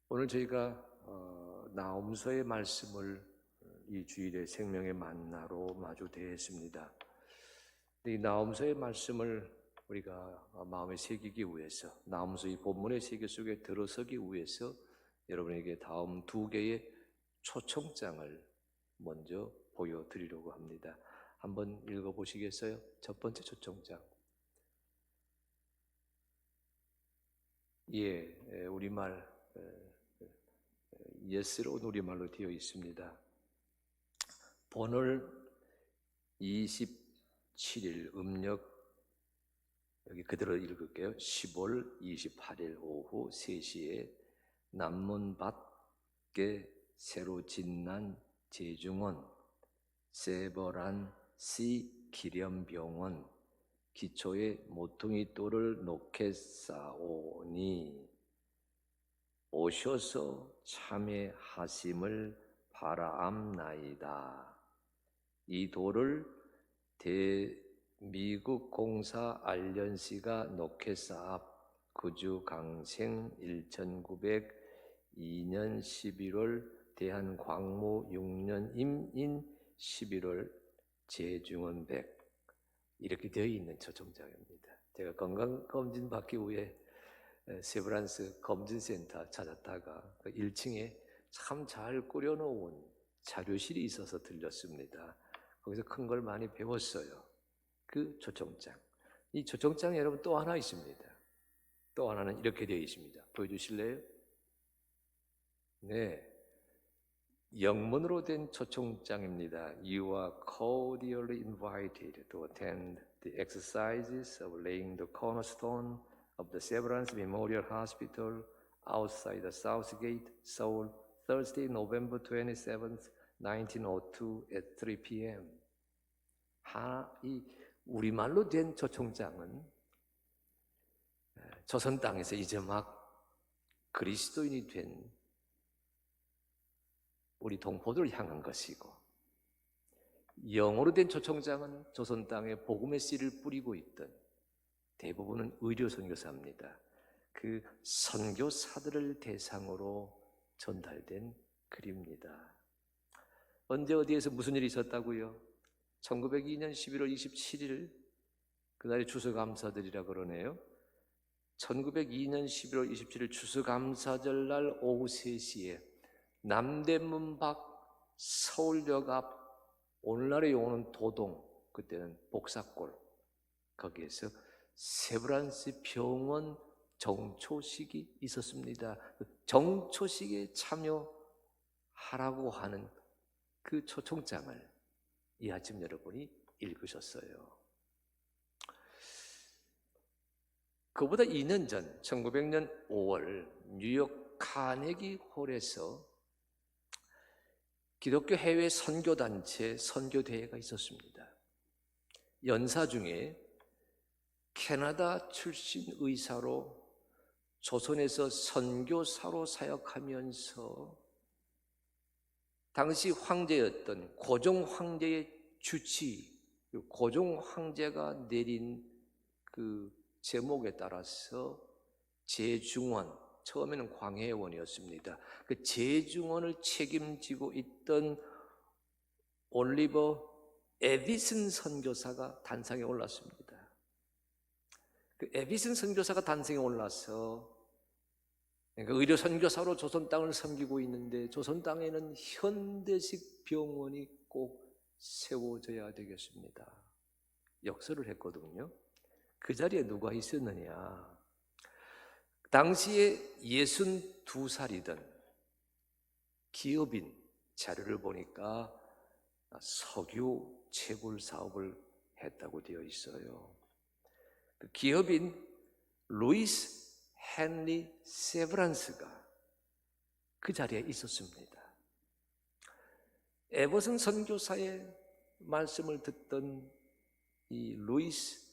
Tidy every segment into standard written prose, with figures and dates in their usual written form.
오늘 저희가 나홈서의 말씀을 이 주일에 생명의 만나로 마주 대했습니다. 이 나홈서의 말씀을 우리가 마음에 새기기 위해서, 나홈서 이 본문의 세계 속에 들어서기 위해서 여러분에게 다음 두 개의 초청장을 먼저 보여드리려고 합니다. 한번 읽어보시겠어요? 첫 번째 초청장. 우리말 예스러운 우리말로 되어 있습니다. 오늘 27일 음력, 여기 그대로 읽을게요. 10월 28일 오후 3시에 남문 밖에 새로 짓난 제중원 세버란시 기념병원 기초에 모퉁이 돌을 놓겠사오니 오셔서 참여하심을 바라옵나이다. 이 돌을 대미국 공사 알련시가 놓겠사옵 그주 강생 1902년 11월 대한광무 6년 임인 11월 제중원백 이렇게 되어 있는 초청장입니다. 제가 건강검진 받기 위해 세브란스 검진센터 찾았다가 그 1층에 참 잘 꾸려놓은 자료실이 있어서 들렸습니다. 거기서 큰 걸 많이 배웠어요. 그 초청장. 이 초청장 여러분 또 하나 있습니다. 또 하나는 이렇게 되어 있습니다. 보여주실래요? 네, 영문으로 된 초청장입니다. You are cordially invited to attend the exercises of laying the cornerstone of the Severance Memorial Hospital outside the South Gate, Seoul, Thursday, November 27th, 1902 at 3 p.m. 이 우리말로 된 초청장은 조선 땅에서 이제 막 그리스도인이 된 우리 동포들을 향한 것이고, 영어로 된 초청장은 조선 땅에 복음의 씨를 뿌리고 있던 대부분은 의료 선교사입니다. 그 선교사들을 대상으로 전달된 글입니다. 언제 어디에서 무슨 일이 있었다고요? 1902년 11월 27일 그날이 추수감사절이라 그러네요. 1902년 11월 27일 추수감사절 날 오후 3시에 남대문 밖 서울역 앞, 오늘날의 용어는 도동, 그때는 복사골, 거기에서 세브란스 병원 정초식이 있었습니다. 정초식에 참여하라고 하는 그 초청장을 이 아침 여러분이 읽으셨어요. 그보다 2년 전 1900년 5월 뉴욕 카네기 홀에서 기독교 해외 선교단체 선교대회가 있었습니다. 연사 중에 캐나다 출신 의사로 조선에서 선교사로 사역하면서 당시 황제였던 고종 황제의 주치, 고종 황제가 내린 그 제목에 따라서 제중원, 처음에는 광해원이었습니다. 그 제중원을 책임지고 있던 올리버 에디슨 선교사가 단상에 올랐습니다. 그 에디슨 선교사가 단상에 올라서 의료 선교사로 조선 땅을 섬기고 있는데 조선 땅에는 현대식 병원이 꼭 세워져야 되겠습니다. 역설을 했거든요. 그 자리에 누가 있었느냐? 당시에 62살이던 기업인, 자료를 보니까 석유 채굴 사업을 했다고 되어 있어요. 그 기업인 루이스 헨리 세브란스가 그 자리에 있었습니다. 에버슨 선교사의 말씀을 듣던 이 루이스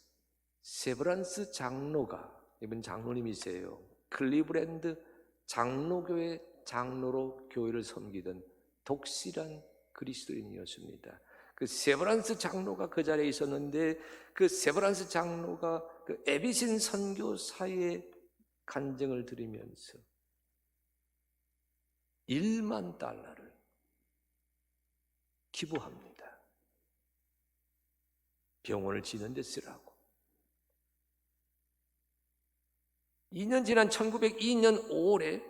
세브란스 장로가, 이분 장로님이세요. 클리브랜드 장로교회 장로로 교회를 섬기던 독실한 그리스도인이었습니다. 그 세브란스 장로가 그 자리에 있었는데, 그 세브란스 장로가 그 에비신 선교사의 간증을 들으면서 1만 달러를 기부합니다. 병원을 지는 데 쓰라고. 2년 지난 1902년 5월에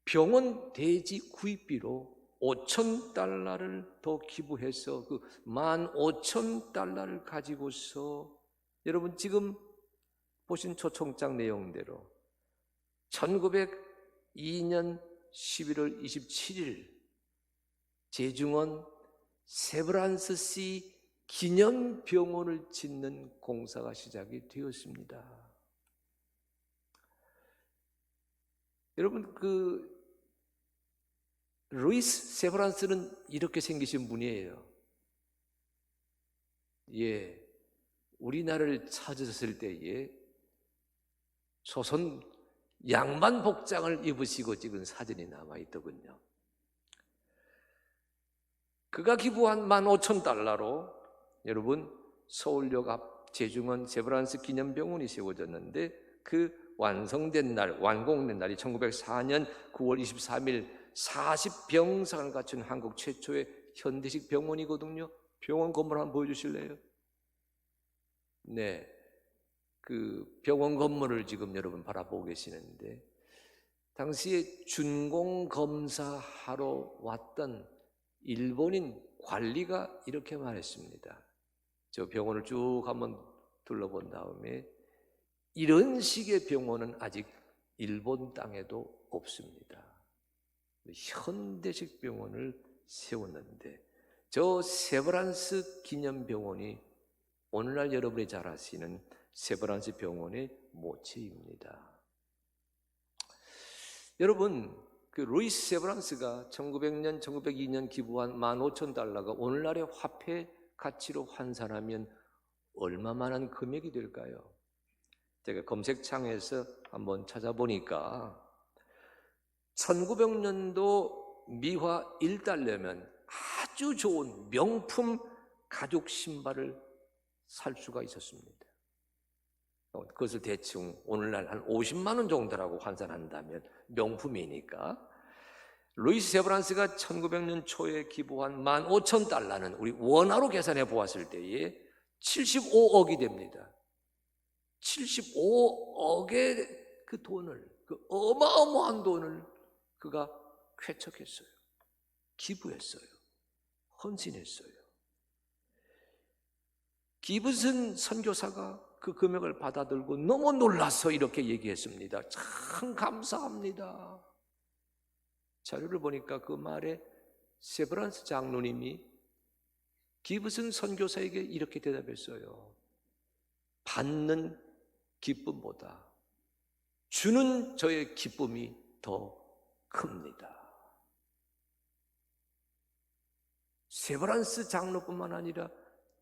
병원 대지 구입비로 5,000달러를 더 기부해서 그 15,000달러를 가지고서 여러분 지금 보신 초청장 내용대로 1902년 11월 27일 제중원 세브란스시 기념병원을 짓는 공사가 시작이 되었습니다. 여러분 루이스 세브란스는 이렇게 생기신 분이에요. 예, 우리나라를 찾으셨을 때에 조선 양반 복장을 입으시고 찍은 사진이 남아있더군요. 그가 기부한 15,000달러로 여러분 서울역 앞 제중원 세브란스 기념병원이 세워졌는데 그 완성된 날, 완공된 날이 1904년 9월 23일 40병상을 갖춘 한국 최초의 현대식 병원이거든요. 병원 건물 한번 보여주실래요? 네, 그 병원 건물을 지금 여러분 바라보고 계시는데 당시에 준공 검사하러 왔던 일본인 관리가 이렇게 말했습니다. 저 병원을 쭉 한번 둘러본 다음에 이런 식의 병원은 아직 일본 땅에도 없습니다. 현대식 병원을 세웠는데 저 세브란스 기념병원이 오늘날 여러분이 잘 아시는 세브란스 병원의 모체입니다. 여러분 그 루이스 세브란스가 1900년, 1902년 기부한 15,000달러가 오늘날의 화폐 가치로 환산하면 얼마만한 금액이 될까요? 제가 검색창에서 한번 찾아보니까 1900년도 미화 1달러면 아주 좋은 명품 가죽 신발을 살 수가 있었습니다. 그것을 대충 오늘날 한 50만 원 정도라고 환산한다면 명품이니까 루이스 세브란스가 1900년 초에 기부한 15,000달러는 우리 원화로 계산해 보았을 때에 75억이 됩니다. 75억의 그 돈을, 그 어마어마한 돈을 그가 쾌척했어요. 기부했어요. 헌신했어요. 기브슨 선교사가 그 금액을 받아들고 너무 놀라서 이렇게 얘기했습니다. 참 감사합니다. 자료를 보니까 그 말에 세브란스 장로님이 기브슨 선교사에게 이렇게 대답했어요. 받는 기쁨보다 주는 저의 기쁨이 더 큽니다. 세브란스 장로뿐만 아니라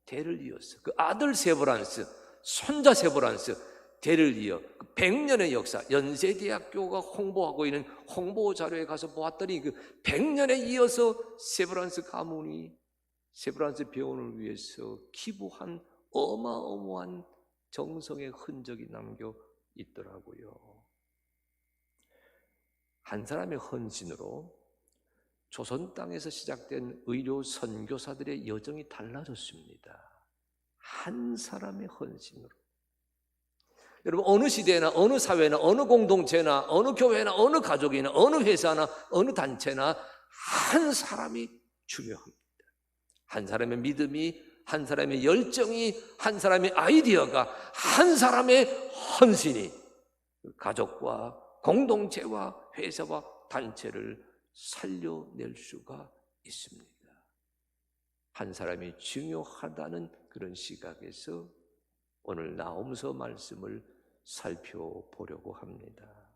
대를 이어서 그 아들 세브란스, 손자 세브란스 대를 이어 100년의 역사, 연세대학교가 홍보하고 있는 홍보 자료에 가서 보았더니 그 100년에 이어서 세브란스 가문이 세브란스 병원을 위해서 기부한 어마어마한 정성의 흔적이 남겨 있더라고요. 한 사람의 헌신으로 조선 땅에서 시작된 의료 선교사들의 여정이 달라졌습니다. 한 사람의 헌신으로. 여러분 어느 시대나 어느 사회나 어느 공동체나 어느 교회나 어느 가족이나 어느 회사나 어느 단체나 한 사람이 중요합니다. 한 사람의 믿음이, 한 사람의 열정이, 한 사람의 아이디어가, 한 사람의 헌신이 가족과 공동체와 회사와 단체를 살려낼 수가 있습니다. 한 사람이 중요하다는 그런 시각에서 오늘 나홈서 말씀을 살펴보려고 합니다.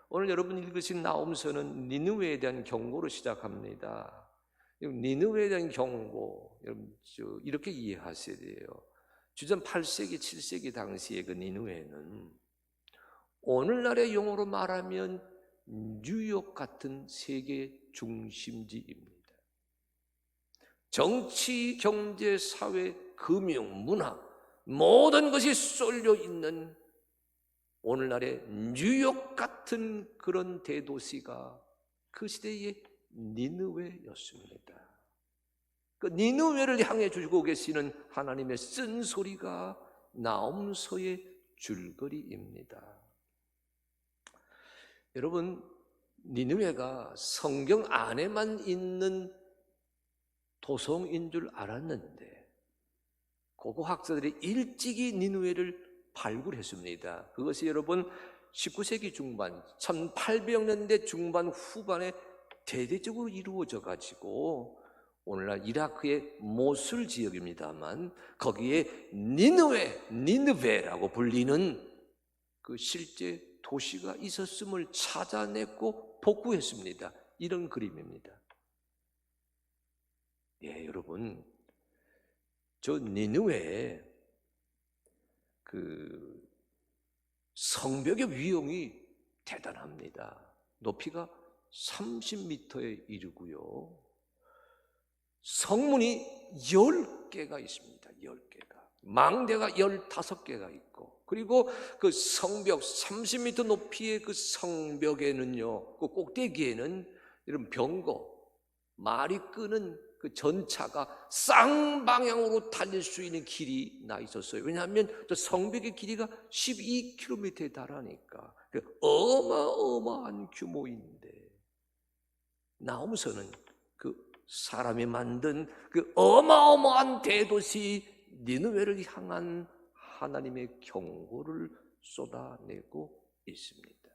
오늘 여러분 읽으신 나홈서는 니느웨에 대한 경고로 시작합니다. 니느웨에 대한 경고, 여러분 이렇게 이해하셔야 돼요. 주전 8세기, 7세기 당시의 그 니느웨는 오늘날의 용어로 말하면 뉴욕 같은 세계 중심지입니다. 정치, 경제, 사회, 금융, 문화 모든 것이 쏠려 있는 오늘날의 뉴욕 같은 그런 대도시가 그 시대의 니느웨였습니다. 그 니느웨를 향해 주고 계시는 하나님의 쓴소리가 나홈서의 줄거리입니다. 여러분, 니느웨가 성경 안에만 있는 도성인 줄 알았는데 고고 학자들이 일찍이 니느웨를 발굴했습니다. 그것이 여러분 19세기 중반 1800년대 중반 후반에 대대적으로 이루어져 가지고 오늘날 이라크의 모술 지역입니다만 거기에 니느웨라고 불리는 그 실제 도시가 있었음을 찾아냈고 복구했습니다. 이런 그림입니다. 예, 여러분, 저 니느웨에 그 성벽의 위용이 대단합니다. 높이가 30m에 이르고요. 성문이 10개가 있습니다. 10개가. 망대가 15개가 있고, 그리고 그 성벽 30m 높이의 그 성벽에는요, 그 꼭대기에는 이런 병거, 말이 끄는 그 전차가 쌍방향으로 달릴 수 있는 길이 나 있었어요. 왜냐하면 저 성벽의 길이가 12km에 달하니까 어마어마한 규모인데, 나홈서는 그 사람이 만든 그 어마어마한 대도시 니느웨를 향한 하나님의 경고를 쏟아내고 있습니다.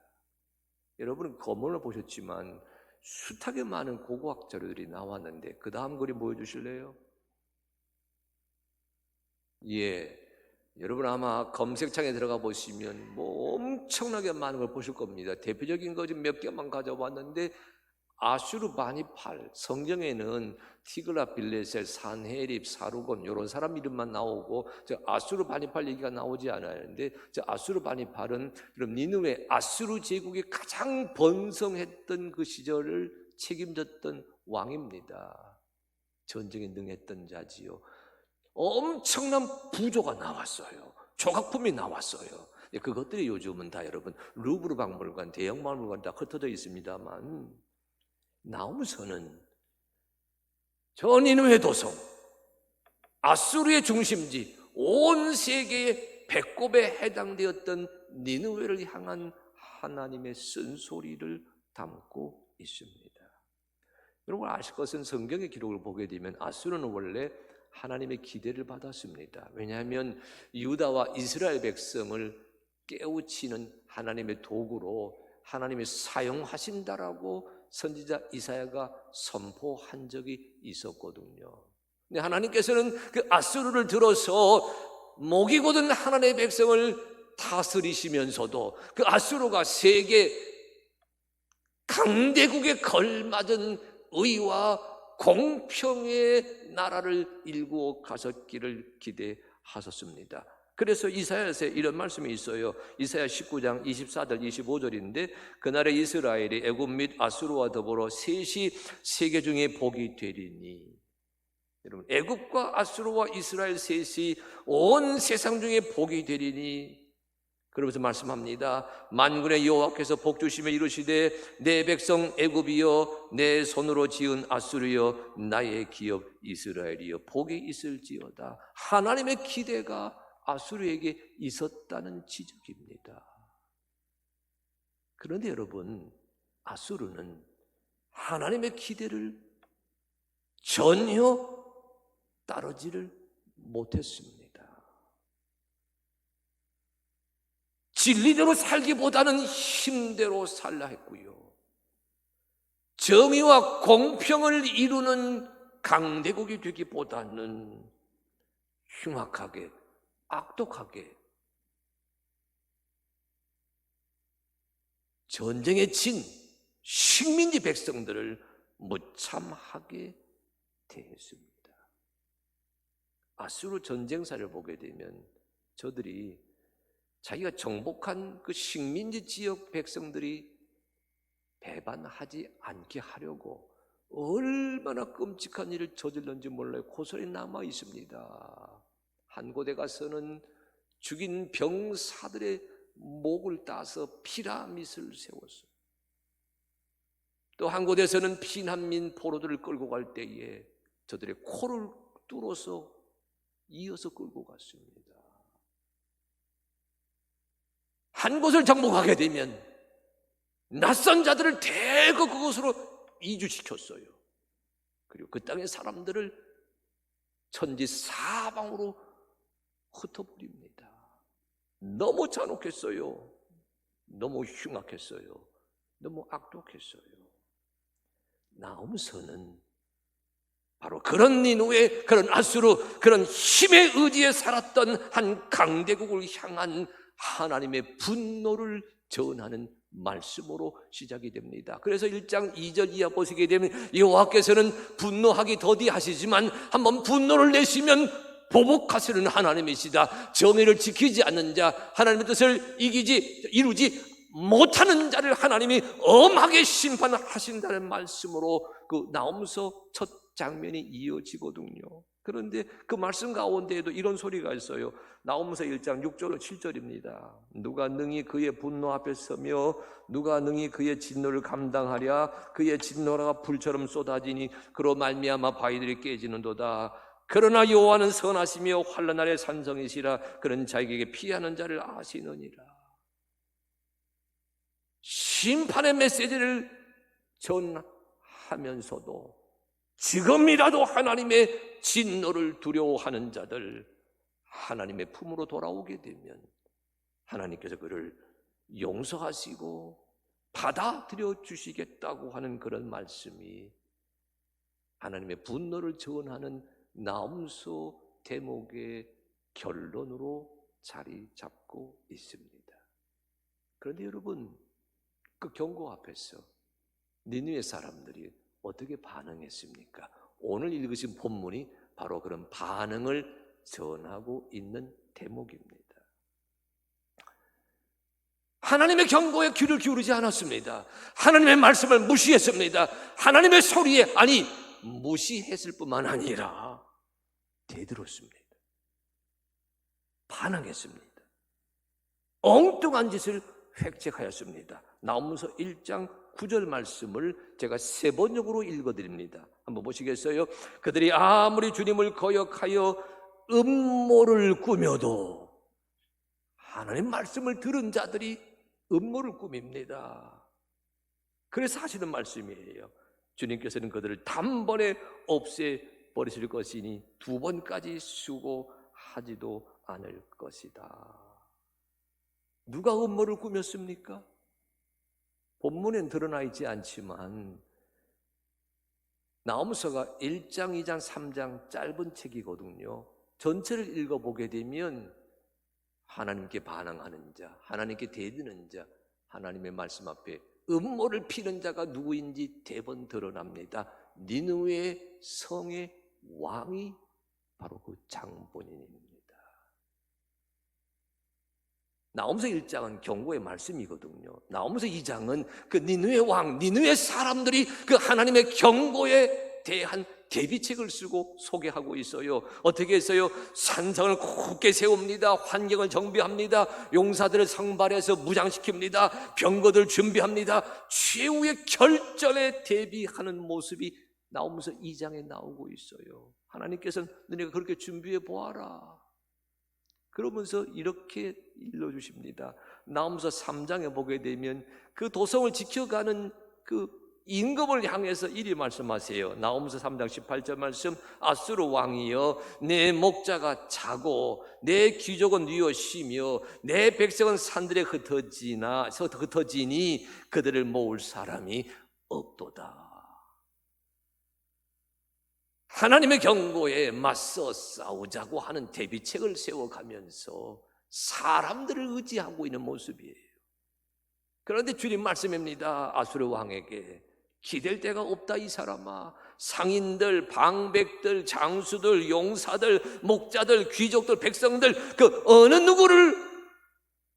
여러분은 거문을 보셨지만 숱하게 많은 고고학 자료들이 나왔는데 그 다음 그림 보여주실래요? 예, 여러분 아마 검색창에 들어가 보시면 뭐 엄청나게 많은 걸 보실 겁니다. 대표적인 거 좀 몇 개만 가져왔는데, 아슈르바니팔, 성경에는 티글라빌레셀, 산헤립, 사루곤 이런 사람 이름만 나오고 저 아슈르바니팔 얘기가 나오지 않았는데, 저 아슈르바니팔은 그럼 니느웨 아수르 제국이 가장 번성했던 그 시절을 책임졌던 왕입니다. 전쟁에 능했던 자지요. 엄청난 부조가 나왔어요. 조각품이 나왔어요. 그것들이 요즘은 다 여러분 루브르 박물관, 대형 박물관 다 흩어져 있습니다만, 나홈서는 저 니느웨 도성, 아수르의 중심지, 온 세계의 배꼽에 해당되었던 니느웨를 향한 하나님의 쓴소리를 담고 있습니다. 여러분 아실 것은 성경의 기록을 보게 되면 아수르는 원래 하나님의 기대를 받았습니다. 왜냐하면 유다와 이스라엘 백성을 깨우치는 하나님의 도구로 하나님이 사용하신다라고 선지자 이사야가 선포한 적이 있었거든요. 근데 하나님께서는 그 아수르를 들어서 목이 곧은 하나님의 백성을 다스리시면서도 그 아수르가 세계 강대국에 걸맞은 의와 공평의 나라를 일구어 가셨기를 기대하셨습니다. 그래서 이사야서에 이런 말씀이 있어요. 이사야 19장 24절 25절인데 그날에 이스라엘이 애굽 및 아수르와 더불어 셋이 세계 중에 복이 되리니, 여러분 애굽과 아수르와 이스라엘 셋이 온 세상 중에 복이 되리니, 그러면서 말씀합니다. 만군의 여호와께서 복 주시며 이르시되 내 백성 애굽이여, 내 손으로 지은 아수르여, 나의 기업 이스라엘이여, 복이 있을지어다. 하나님의 기대가 아수르에게 있었다는 지적입니다. 그런데 여러분, 아수르는 하나님의 기대를 전혀 따르지를 못했습니다. 진리대로 살기보다는 힘대로 살라 했고요, 정의와 공평을 이루는 강대국이 되기보다는 흉악하게, 악독하게 전쟁에 진 식민지 백성들을 무참하게 대했습니다. 아수르 전쟁사를 보게 되면 저들이 자기가 정복한 그 식민지 지역 백성들이 배반하지 않게 하려고 얼마나 끔찍한 일을 저질렀는지 몰라요. 고스란히 남아 있습니다. 한 곳에 가서는 죽인 병사들의 목을 따서 피라밋을 세웠어요. 또 한 곳에서는 피난민 포로들을 끌고 갈 때에 저들의 코를 뚫어서 이어서 끌고 갔습니다. 한 곳을 정복하게 되면 낯선 자들을 대거 그곳으로 이주시켰어요. 그리고 그 땅의 사람들을 천지 사방으로 흩어버립니다. 너무 잔혹했어요. 너무 흉악했어요. 너무 악독했어요. 나홈서는 바로 그런 니누에, 그런 아수르, 그런 힘의 의지에 살았던 한 강대국을 향한 하나님의 분노를 전하는 말씀으로 시작이 됩니다. 그래서 1장 2절 이하 보시게 되면 여호와께서는 분노하기 더디하시지만 한번 분노를 내시면 보복하시는 하나님이시다. 정의를 지키지 않는 자, 하나님의 뜻을 이루지 못하는 자를 하나님이 엄하게 심판하신다는 말씀으로 그 나홈서 첫 장면이 이어지거든요. 그런데 그 말씀 가운데에도 이런 소리가 있어요. 나홈서 1장 6절로 7절입니다. 누가 능히 그의 분노 앞에 서며 누가 능히 그의 진노를 감당하랴. 그의 진노가 불처럼 쏟아지니 그로 말미암아 바위들이 깨지는도다. 그러나 여호와는 선하시며 환난 날의 산성이시라. 그런 자에게 피하는 자를 아시느니라. 심판의 메시지를 전하면서도 지금이라도 하나님의 진노를 두려워하는 자들, 하나님의 품으로 돌아오게 되면 하나님께서 그를 용서하시고 받아들여 주시겠다고 하는 그런 말씀이 하나님의 분노를 전하는 나홈서 대목의 결론으로 자리 잡고 있습니다. 그런데 여러분, 그 경고 앞에서 니느웨 사람들이 어떻게 반응했습니까? 오늘 읽으신 본문이 바로 그런 반응을 전하고 있는 대목입니다. 하나님의 경고에 귀를 기울이지 않았습니다. 하나님의 말씀을 무시했습니다. 하나님의 소리에 무시했을 뿐만 아니라 대들었습니다. 반항했습니다. 엉뚱한 짓을 획책하였습니다. 나홈서 1장 9절 말씀을 제가 세번역으로 읽어드립니다. 한번 보시겠어요? 그들이 아무리 주님을 거역하여 음모를 꾸며도, 하나님 말씀을 들은 자들이 음모를 꾸밉니다. 그래서 하시는 말씀이에요. 주님께서는 그들을 단번에 없애버리실 것이니 두 번까지 수고하지도 않을 것이다. 누가 음모를 꾸몄습니까? 본문엔 드러나 있지 않지만 나홈서가 1장, 2장, 3장 짧은 책이거든요. 전체를 읽어보게 되면 하나님께 반항하는 자, 하나님께 대드는 자, 하나님의 말씀 앞에 음모를 피는 자가 누구인지 대번 드러납니다. 니느웨 성의 왕이 바로 그 장본인입니다. 나홈서 1장은 경고의 말씀이거든요. 나홈서 2장은 그 니느웨 왕, 니느웨 사람들이 그 하나님의 경고에 대한 대비책을 쓰고 소개하고 있어요. 어떻게 했어요? 산성을 굳게 세웁니다. 환경을 정비합니다. 용사들을 성발해서 무장시킵니다. 병거들 준비합니다. 최후의 결전에 대비하는 모습이 나홈서 2장에 나오고 있어요. 하나님께서는 너네가 그렇게 준비해 보아라. 그러면서 이렇게 일러주십니다. 나홈서 3장에 보게 되면 그 도성을 지켜가는 그 임금을 향해서 이리 말씀하세요. 나홈서 3장 18절 말씀. 아수르 왕이여, 내 목자가 자고 내 귀족은 뉘어 쉬며 내 백성은 산들에 흩어지니 그들을 모을 사람이 없도다. 하나님의 경고에 맞서 싸우자고 하는 대비책을 세워가면서 사람들을 의지하고 있는 모습이에요. 그런데 주님 말씀입니다. 아수르 왕에게 기댈 데가 없다 이 사람아. 상인들, 방백들, 장수들, 용사들, 목자들, 귀족들, 백성들 그 어느 누구를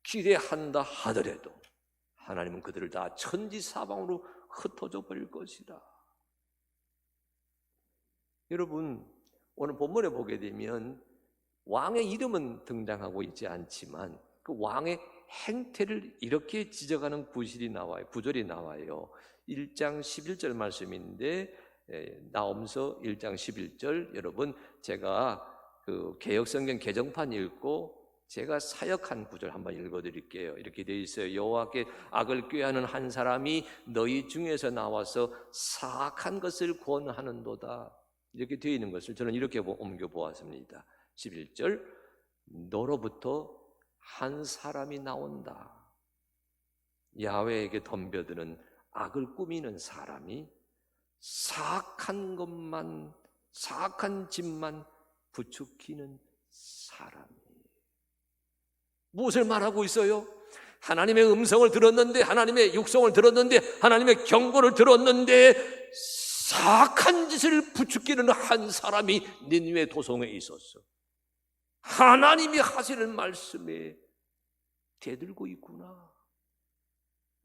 기대한다 하더라도 하나님은 그들을 다 천지사방으로 흩어져 버릴 것이다. 여러분, 오늘 본문에 보게 되면 왕의 이름은 등장하고 있지 않지만 그 왕의 행태를 이렇게 지적하는 구절이 나와요. 1장 11절 말씀인데, 나홈서 1장 11절, 여러분 제가 그 개역성경 개정판 읽고 제가 사역한 구절 한번 읽어드릴게요. 이렇게 되어 있어요. 여호와께 악을 꾀하는 한 사람이 너희 중에서 나와서 사악한 것을 권하는도다. 이렇게 되어 있는 것을 저는 이렇게 옮겨보았습니다. 11절, 너로부터 한 사람이 나온다. 야훼에게 덤벼드는 악을 꾸미는 사람이 사악한 것만, 사악한 짓만 부추기는 사람이. 무엇을 말하고 있어요? 하나님의 음성을 들었는데, 하나님의 육성을 들었는데, 하나님의 경고를 들었는데 사악한 짓을 부추기는 한 사람이 니느웨 도성에 있었어. 하나님이 하시는 말씀에 대들고 있구나.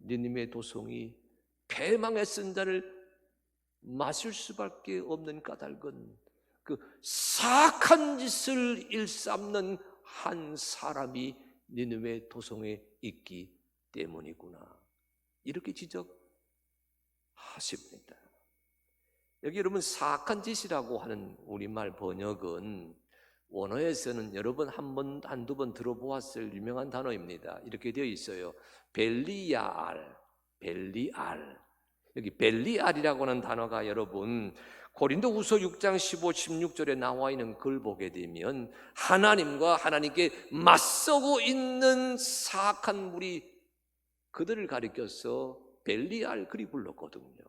니느웨 도성이 패망의 쓴자를 마실 수밖에 없는 까닭은 그 사악한 짓을 일삼는 한 사람이 니느웨 도성에 있기 때문이구나. 이렇게 지적하십니다. 여기 여러분, 사악한 짓이라고 하는 우리말 번역은 원어에서는 여러분 한두 번 들어보았을 유명한 단어입니다. 이렇게 되어 있어요. 벨리알. 여기 벨리알이라고 하는 단어가 여러분 고린도후서 6장 15, 16절에 나와 있는 글 보게 되면 하나님과 하나님께 맞서고 있는 사악한 무리, 그들을 가리켜서 벨리알 그리 불렀거든요.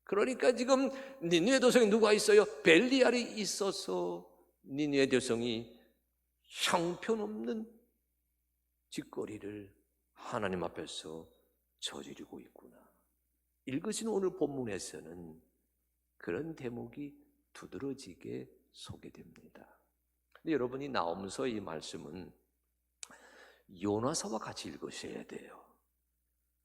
그러니까 지금 니느웨 도성에 누가 있어요? 벨리알이 있어서 니느웨 도성이 형편없는 짓거리를 하나님 앞에서 저지르고 있구나. 읽으신 오늘 본문에서는 그런 대목이 두드러지게 소개됩니다. 근데 여러분이 나홈서 이 말씀은 요나서와 같이 읽으셔야 돼요.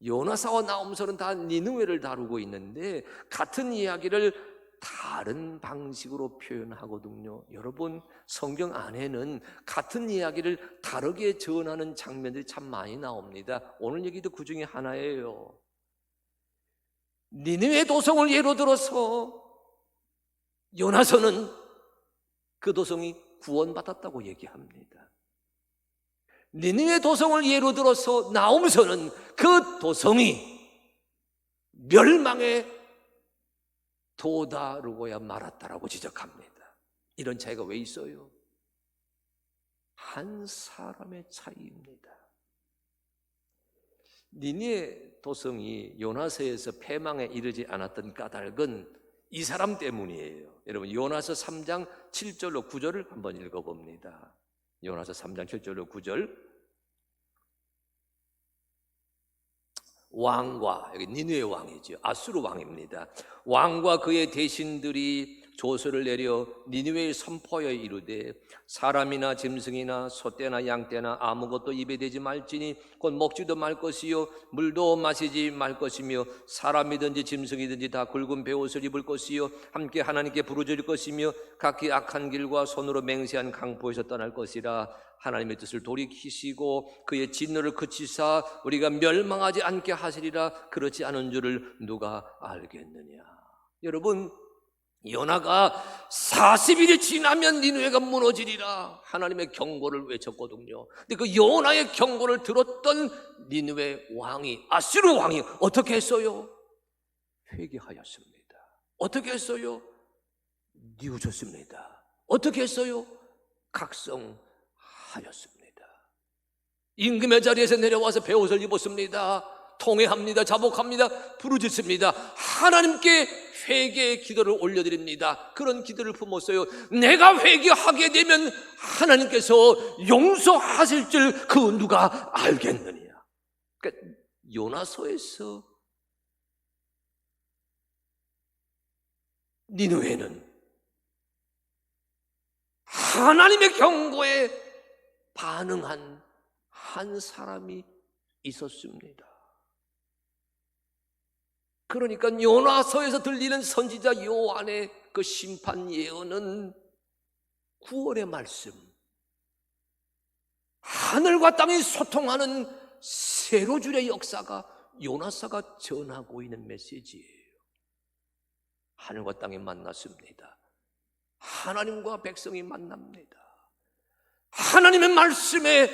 요나서와 나홈서는 다 니느웨를 다루고 있는데 같은 이야기를 다른 방식으로 표현하거든요. 여러분, 성경 안에는 같은 이야기를 다르게 전하는 장면들이 참 많이 나옵니다. 오늘 얘기도 그 중에 하나예요. 니느웨 도성을 예로 들어서 요나서는 그 도성이 구원받았다고 얘기합니다. 니느웨 도성을 예로 들어서 나홈서는 그 도성이 멸망에 도다르고야 말았다라고 지적합니다. 이런 차이가 왜 있어요? 한 사람의 차이입니다. 니느웨 도성이 요나서에서 패망에 이르지 않았던 까닭은 이 사람 때문이에요. 여러분, 요나서 3장 7절로 9절을 한번 읽어봅니다. 요나서 3장 7절로 9절. 왕과, 여기 니느웨 왕이죠. 아수르 왕입니다. 왕과 그의 대신들이 조서를 내려 니느웨에 선포하여 이르되 사람이나 짐승이나 소떼나 양떼나 아무것도 입에 대지 말지니 곧 먹지도 말 것이요 물도 마시지 말 것이며 사람이든지 짐승이든지 다 굵은 베옷을 입을 것이요 함께 하나님께 부르짖을 것이며 각기 악한 길과 손으로 맹세한 강포에서 떠날 것이라. 하나님의 뜻을 돌이키시고 그의 진노를 그치사 우리가 멸망하지 않게 하시리라. 그렇지 않은 줄을 누가 알겠느냐. 여러분, 요나가 40일이 지나면 니느웨가 무너지리라 하나님의 경고를 외쳤거든요. 근데 그 요나의 경고를 들었던 니느웨 왕이, 아수르 왕이 어떻게 했어요? 회개하였습니다. 어떻게 했어요? 뉘우쳤습니다. 어떻게 했어요? 각성하였습니다. 임금의 자리에서 내려와서 베옷을 입었습니다. 통회합니다. 자복합니다. 부르짖습니다. 하나님께 회개의 기도를 올려드립니다. 그런 기도를 품었어요. 내가 회개하게 되면 하나님께서 용서하실 줄 그 누가 알겠느냐. 그러니까 요나서에서 니느웨는 하나님의 경고에 반응한 한 사람이 있었습니다. 그러니까 요나서에서 들리는 선지자 요한의 그 심판 예언은 구원의 말씀, 하늘과 땅이 소통하는 세로줄의 역사가 요나사가 전하고 있는 메시지예요. 하늘과 땅이 만났습니다. 하나님과 백성이 만납니다. 하나님의 말씀에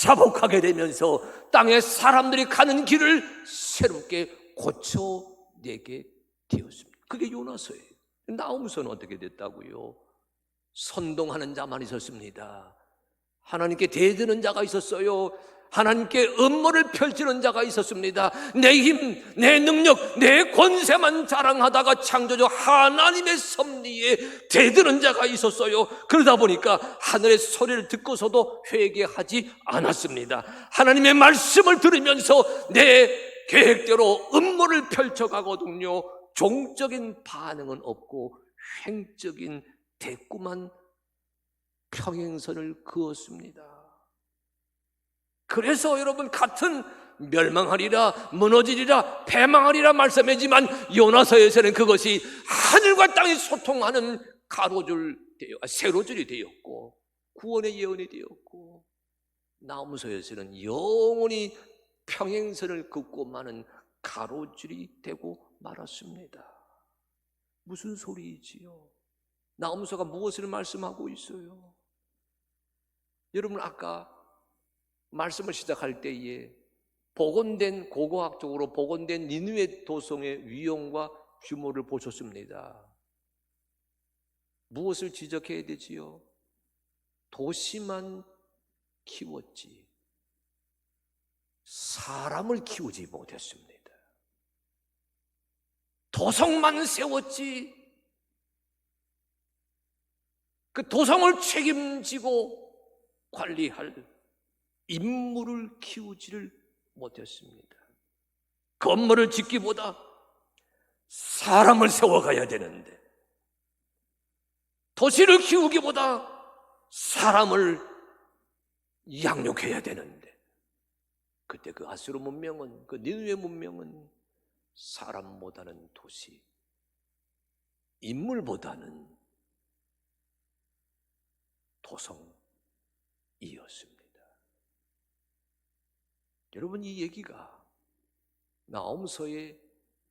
자복하게 되면서 땅의 사람들이 가는 길을 새롭게 고쳐내게 되었습니다. 그게 요나서예요. 나홈서는 어떻게 됐다고요? 선동하는 자만 있었습니다. 하나님께 대드는 자가 있었어요. 하나님께 음모를 펼치는 자가 있었습니다. 내 힘, 내 능력, 내 권세만 자랑하다가 창조주 하나님의 섭리에 대드는 자가 있었어요. 그러다 보니까 하늘의 소리를 듣고서도 회개하지 않았습니다. 하나님의 말씀을 들으면서 내 계획대로 음모를 펼쳐가거든요. 종적인 반응은 없고 횡적인 대꾸만 평행선을 그었습니다. 그래서 여러분, 같은 멸망하리라, 무너지리라, 패망하리라 말씀이지만 요나서에서는 그것이 하늘과 땅이 소통하는 세로줄이 되었고 구원의 예언이 되었고, 나홈서에서는 영원히 평행선을 긋고 마는 가로줄이 되고 말았습니다. 무슨 소리이지요? 나홈서가 무엇을 말씀하고 있어요? 여러분, 아까 말씀을 시작할 때에 고고학적으로 복원된 니느웨 도성의 위용과 규모를 보셨습니다. 무엇을 지적해야 되지요? 도시만 키웠지 사람을 키우지 못했습니다. 도성만 세웠지 그 도성을 책임지고 관리할 인물을 키우지를 못했습니다. 건물을 짓기보다 사람을 세워가야 되는데, 도시를 키우기보다 사람을 양육해야 되는데, 그때 그 아수르 문명은, 그 니느웨 문명은 사람보다는 도시, 인물보다는 도성이었습니다. 여러분, 이 얘기가 나홈서의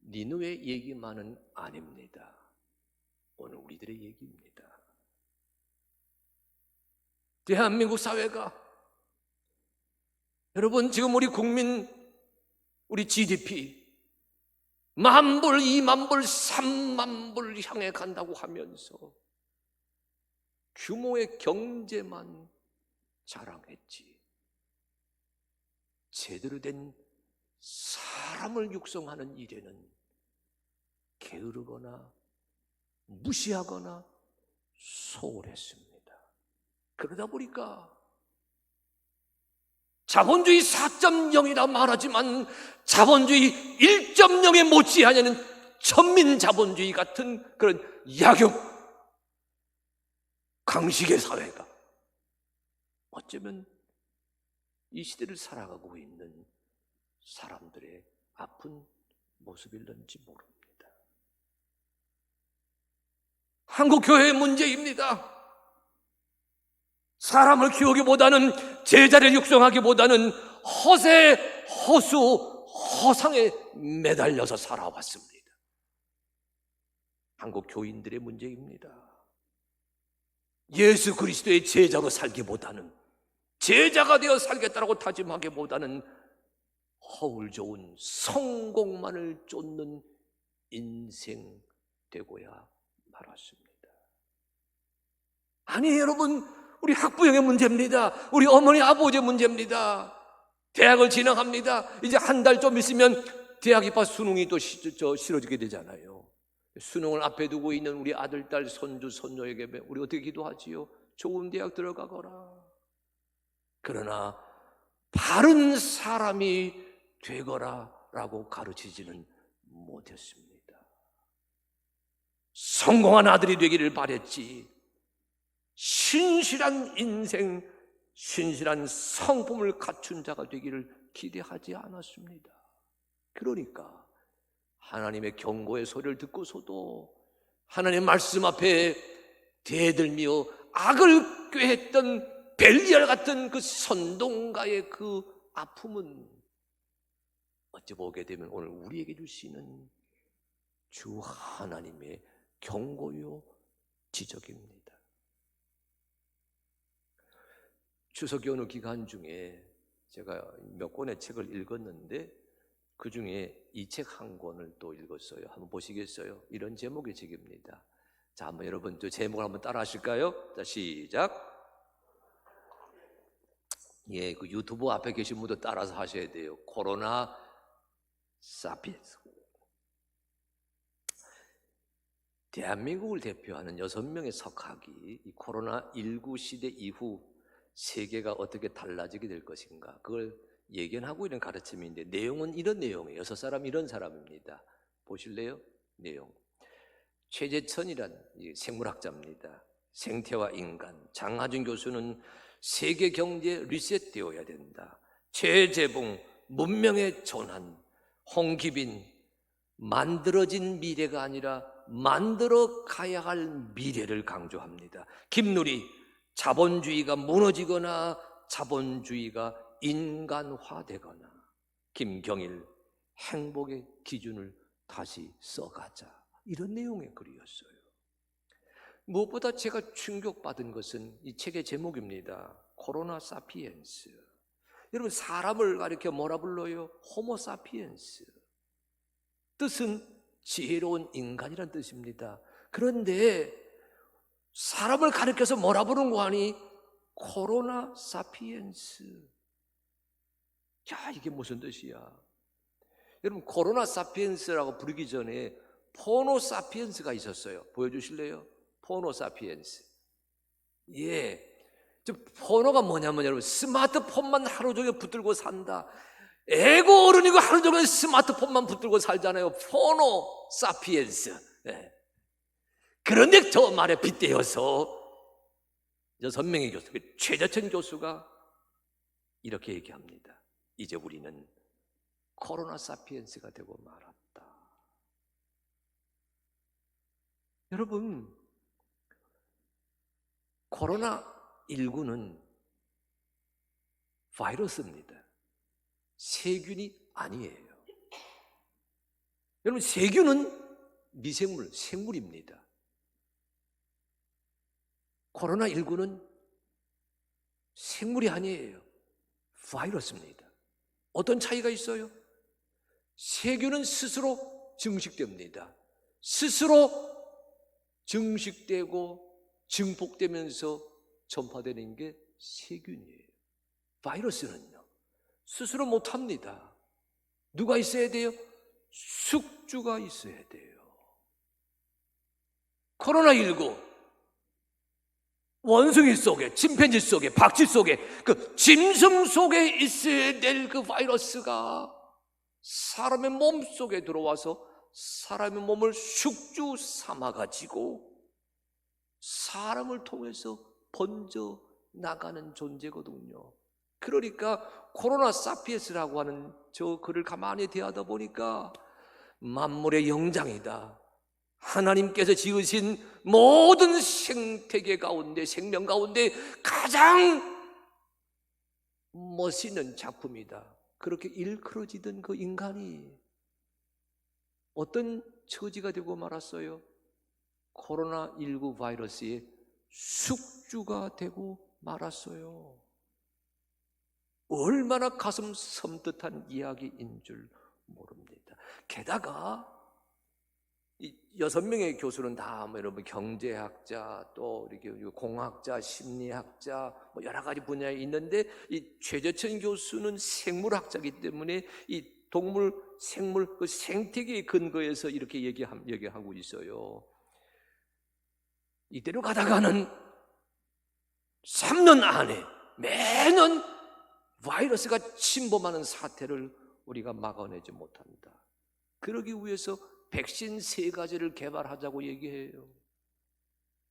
니느웨 얘기만은 아닙니다. 오늘 우리들의 얘기입니다. 대한민국 사회가, 여러분, 지금 우리 국민, 우리 GDP 10,000불, 20,000불, 30,000불 향해 간다고 하면서 규모의 경제만 자랑했지 제대로 된 사람을 육성하는 일에는 게으르거나 무시하거나 소홀했습니다. 그러다 보니까 자본주의 4.0이라 말하지만 자본주의 1.0에 못지않은 천민자본주의 같은 그런 약육 강식의 사회가 어쩌면 이 시대를 살아가고 있는 사람들의 아픈 모습일런지 모릅니다. 한국 교회의 문제입니다. 사람을 키우기보다는, 제자를 육성하기보다는 허세, 허수, 허상에 매달려서 살아왔습니다. 한국 교인들의 문제입니다. 예수 그리스도의 제자로 살기보다는, 제자가 되어 살겠다라고 다짐하기보다는 허울 좋은 성공만을 쫓는 인생 되고야 말았습니다. 아니, 여러분, 우리 학부형의 문제입니다. 우리 어머니 아버지의 문제입니다. 대학을 진학합니다. 이제 한 달 좀 있으면 대학 입학 수능이 또 치러지게 되잖아요. 수능을 앞에 두고 있는 우리 아들, 딸, 손주, 손녀에게 우리 어떻게 기도하지요? 좋은 대학 들어가거라. 그러나 바른 사람이 되거라 라고 가르치지는 못했습니다. 성공한 아들이 되기를 바랬지, 신실한 인생, 신실한 성품을 갖춘 자가 되기를 기대하지 않았습니다. 그러니까 하나님의 경고의 소리를 듣고서도 하나님의 말씀 앞에 대들며 악을 꾀했던 벨리알 같은 그 선동가의 그 아픔은 어찌 보게 되면 오늘 우리에게 주시는 주 하나님의 경고요 지적입니다. 추석 연휴 기간 중에 제가 몇 권의 책을 읽었는데 그 중에 이 책 한 권을 또 읽었어요. 한번 보시겠어요? 이런 제목의 책입니다. 자, 한번 여러분 저 제목을 한번 따라 하실까요? 자, 시작. 예, 그 유튜브 앞에 계신 분도 따라서 하셔야 돼요. 코로나 사피엔스. 대한민국을 대표하는 6명의 석학이 이 코로나19 시대 이후 세계가 어떻게 달라지게 될 것인가, 그걸 예견하고 있는 가르침인데, 내용은 이런 내용이에요. 6사람 이런 사람입니다. 보실래요? 내용. 최재천이란 생물학자입니다. 생태와 인간. 장하준 교수는 세계 경제 리셋되어야 된다. 최재봉 문명의 전환. 홍기빈 만들어진 미래가 아니라 만들어 가야 할 미래를 강조합니다. 김누리 자본주의가 무너지거나 자본주의가 인간화되거나. 김경일 행복의 기준을 다시 써가자. 이런 내용의 글이었어요. 무엇보다 제가 충격받은 것은 이 책의 제목입니다. 코로나 사피엔스. 여러분, 사람을 가리켜 뭐라 불러요? 호모 사피엔스. 뜻은 지혜로운 인간이란 뜻입니다. 그런데 사람을 가리켜서 뭐라 부르는 거 아니? 코로나 사피엔스. 야, 이게 무슨 뜻이야? 여러분, 코로나 사피엔스라고 부르기 전에 포노 사피엔스가 있었어요. 보여주실래요? 포노 사피엔스. 예. 포노가 뭐냐면 여러분, 스마트폰만 하루 종일 붙들고 산다. 애고 어른이고 하루 종일 스마트폰만 붙들고 살잖아요. 포노 사피엔스. 예. 그런데 저 말에 빗대어서 6명의 교수, 최재천 교수가 이렇게 얘기합니다. 이제 우리는 코로나 사피엔스가 되고 말았다. 여러분, 코로나19는 바이러스입니다. 세균이 아니에요. 여러분, 세균은 미생물, 생물입니다. 코로나19는 생물이 아니에요. 바이러스입니다. 어떤 차이가 있어요? 세균은 스스로 증식됩니다. 스스로 증식되고 증폭되면서 전파되는 게 세균이에요. 바이러스는요, 스스로 못합니다. 누가 있어야 돼요? 숙주가 있어야 돼요. 코로나19 원숭이 속에, 침팬지 속에, 박쥐 속에, 그 짐승 속에 있어야 될 그 바이러스가 사람의 몸 속에 들어와서 사람의 몸을 숙주 삼아가지고 사람을 통해서 번져 나가는 존재거든요. 그러니까 코로나 사피엔스라고 하는 저 글을 가만히 대하다 보니까 만물의 영장이다. 하나님께서 지으신 모든 생태계 가운데, 생명 가운데 가장 멋있는 작품이다. 그렇게 일컬어지던 그 인간이 어떤 처지가 되고 말았어요? 코로나19 바이러스의 숙주가 되고 말았어요. 얼마나 가슴 섬뜩한 이야기인 줄 모릅니다. 게다가 이 6명의 교수는 다 여러분 경제학자, 또 이렇게 공학자, 심리학자, 뭐 여러 가지 분야에 있는데, 이 최재천 교수는 생물학자이기 때문에 이 동물, 생물, 그 생태계의 근거에서 이렇게 얘기하고 있어요. 이대로 가다가는 3년 안에 매년 바이러스가 침범하는 사태를 우리가 막아내지 못한다. 그러기 위해서 백신 3가지를 개발하자고 얘기해요.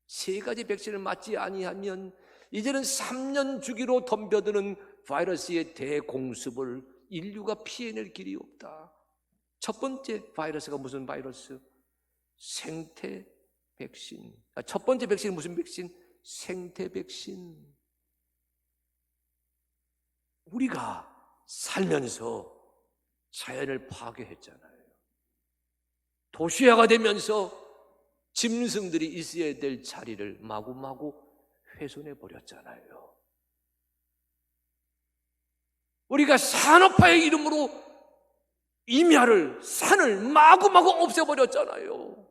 3가지 백신을 맞지 아니하면 이제는 3년 주기로 덤벼드는 바이러스의 대공습을 인류가 피해낼 길이 없다. 첫 번째 바이러스가 무슨 바이러스? 생태 백신. 첫 번째 백신은 무슨 백신? 생태 백신. 우리가 살면서 자연을 파괴했잖아요. 도시화가 되면서 짐승들이 있어야 될 자리를 마구마구 훼손해 버렸잖아요. 우리가 산업화의 이름으로 임야를, 산을 마구마구 없애버렸잖아요.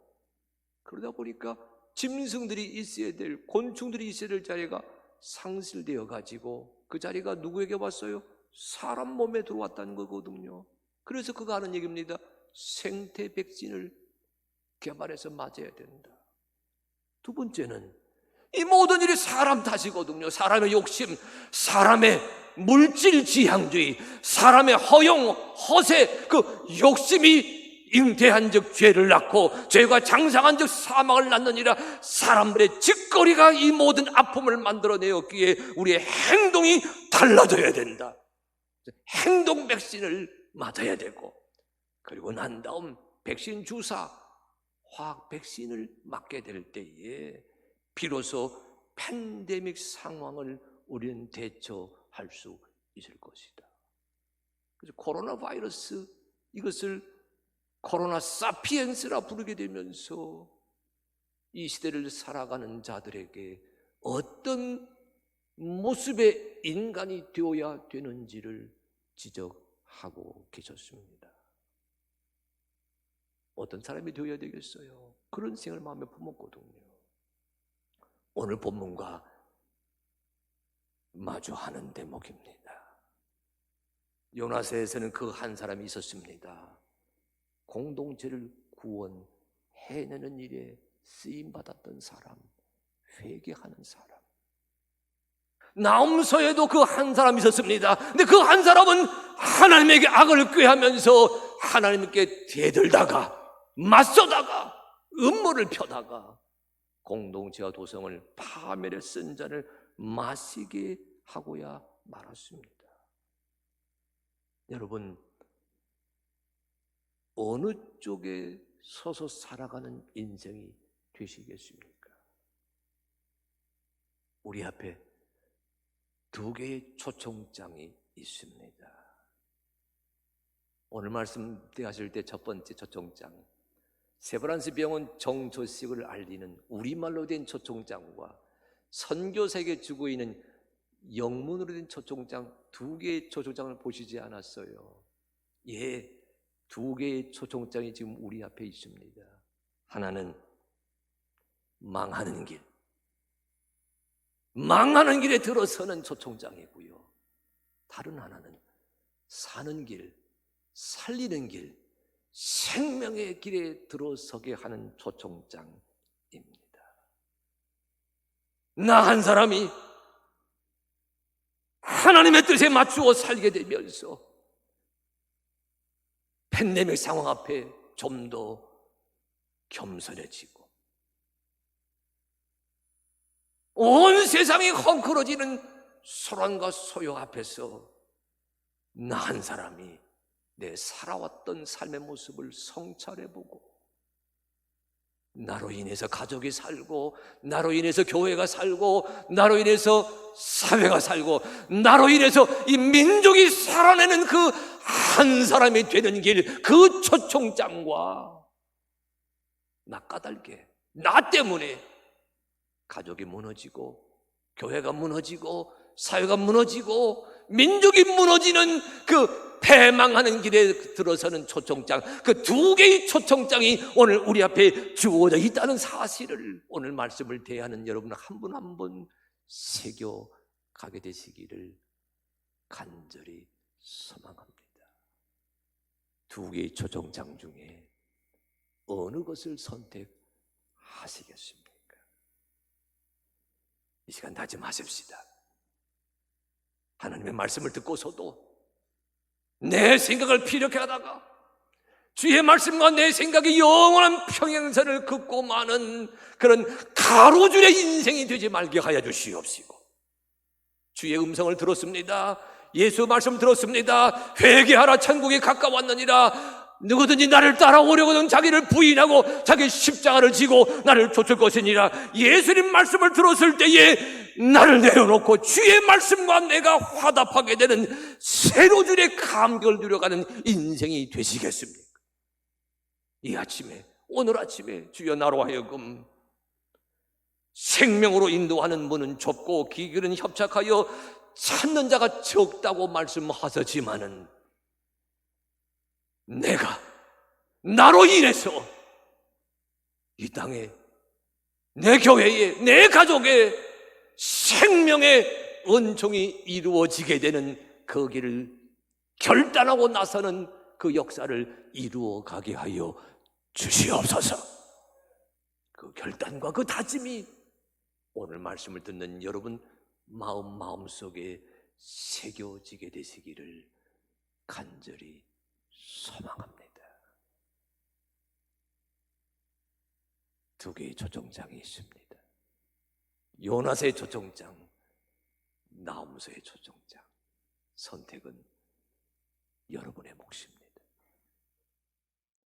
그러다 보니까 짐승들이 있어야 될, 곤충들이 있어야 될 자리가 상실되어 가지고 그 자리가 누구에게 왔어요? 사람 몸에 들어왔다는 거거든요. 그래서 그가 하는 얘기입니다. 생태 백신을 개발해서 맞아야 된다. 두 번째는 이 모든 일이 사람 탓이거든요. 사람의 욕심, 사람의 물질 지향주의, 사람의 허용, 허세, 그 욕심이 잉태한 즉 죄를 낳고 죄가 장상한 즉 사망을 낳느니라. 사람들의 짓거리가 이 모든 아픔을 만들어내었기에 우리의 행동이 달라져야 된다. 행동 백신을 맞아야 되고, 그리고 난 다음 백신 주사, 화학 백신을 맞게 될 때에 비로소 팬데믹 상황을 우리는 대처할 수 있을 것이다. 그래서 코로나 바이러스, 이것을 코로나 사피엔스라 부르게 되면서 이 시대를 살아가는 자들에게 어떤 모습의 인간이 되어야 되는지를 지적하고 계셨습니다. 어떤 사람이 되어야 되겠어요? 그런 생각을 마음에 품었거든요. 오늘 본문과 마주하는 대목입니다. 요나서에서는 그 한 사람이 있었습니다. 공동체를 구원해내는 일에 쓰임받았던 사람, 회개하는 사람. 나홈서에도 그 한 사람이 있었습니다. 근데 그 한 사람은 하나님에게 악을 꾀하면서 하나님께 대들다가 맞서다가 음모를 펴다가 공동체와 도성을 파멸에 쓴 잔을 마시게 하고야 말았습니다. 여러분, 어느 쪽에 서서 살아가는 인생이 되시겠습니까? 우리 앞에 두 개의 초청장이 있습니다. 오늘 말씀 대하실 때 첫 번째 초청장, 세브란스 병원 정조식을 알리는 우리말로 된 초청장과 선교사에게 주고 있는 영문으로 된 초청장, 두 개의 초청장을 보시지 않았어요? 예, 두 개의 초청장이 지금 우리 앞에 있습니다. 하나는 망하는 길, 망하는 길에 들어서는 초청장이고요. 다른 하나는 사는 길, 살리는 길, 생명의 길에 들어서게 하는 초청장입니다. 나 한 사람이 하나님의 뜻에 맞추어 살게 되면서 팬데믹 상황 앞에 좀 더 겸손해지고 온 세상이 헝클어지는 소란과 소요 앞에서 나 한 사람이 내 살아왔던 삶의 모습을 성찰해보고 나로 인해서 가족이 살고 나로 인해서 교회가 살고 나로 인해서 사회가 살고 나로 인해서 이 민족이 살아내는 그 한 사람이 되는 길, 그 초청장과 나 까닭에, 나 때문에 가족이 무너지고 교회가 무너지고 사회가 무너지고 민족이 무너지는 그 패망하는 길에 들어서는 초청장, 그 두 개의 초청장이 오늘 우리 앞에 주어져 있다는 사실을 오늘 말씀을 대하는 여러분 한 분 한 분 새겨가게 되시기를 간절히 소망합니다. 두 개의 초청장 중에 어느 것을 선택하시겠습니까? 이 시간 다짐하십시다. 하나님의 말씀을 듣고서도 내 생각을 피력해 하다가 주의 말씀과 내 생각이 영원한 평행선을 긋고 마는 그런 가로줄의 인생이 되지 말게 하여 주시옵시고, 주의 음성을 들었습니다. 예수 말씀 들었습니다. 회개하라 천국이 가까웠느니라. 누구든지 나를 따라오려거든 자기를 부인하고 자기 십자가를 지고 나를 쫓을 것이니라. 예수님 말씀을 들었을 때에 나를 내려놓고 주의 말씀과 내가 화답하게 되는 세로줄의 감격을 누려가는 인생이 되시겠습니까? 이 아침에, 오늘 아침에 주여 나로 하여금 생명으로 인도하는 문은 좁고 길은 협착하여 찾는 자가 적다고 말씀하셨지만은 내가 나로 인해서 이 땅에 내 교회에 내 가족에 생명의 은총이 이루어지게 되는 그 길을 결단하고 나서는 그 역사를 이루어 가게 하여 주시옵소서. 그 결단과 그 다짐이 오늘 말씀을 듣는 여러분 마음속에 새겨지게 되시기를 간절히 소망합니다. 두 개의 초청장이 있습니다. 요나스의 초청장, 나홈서의 초청장. 선택은 여러분의 몫입니다.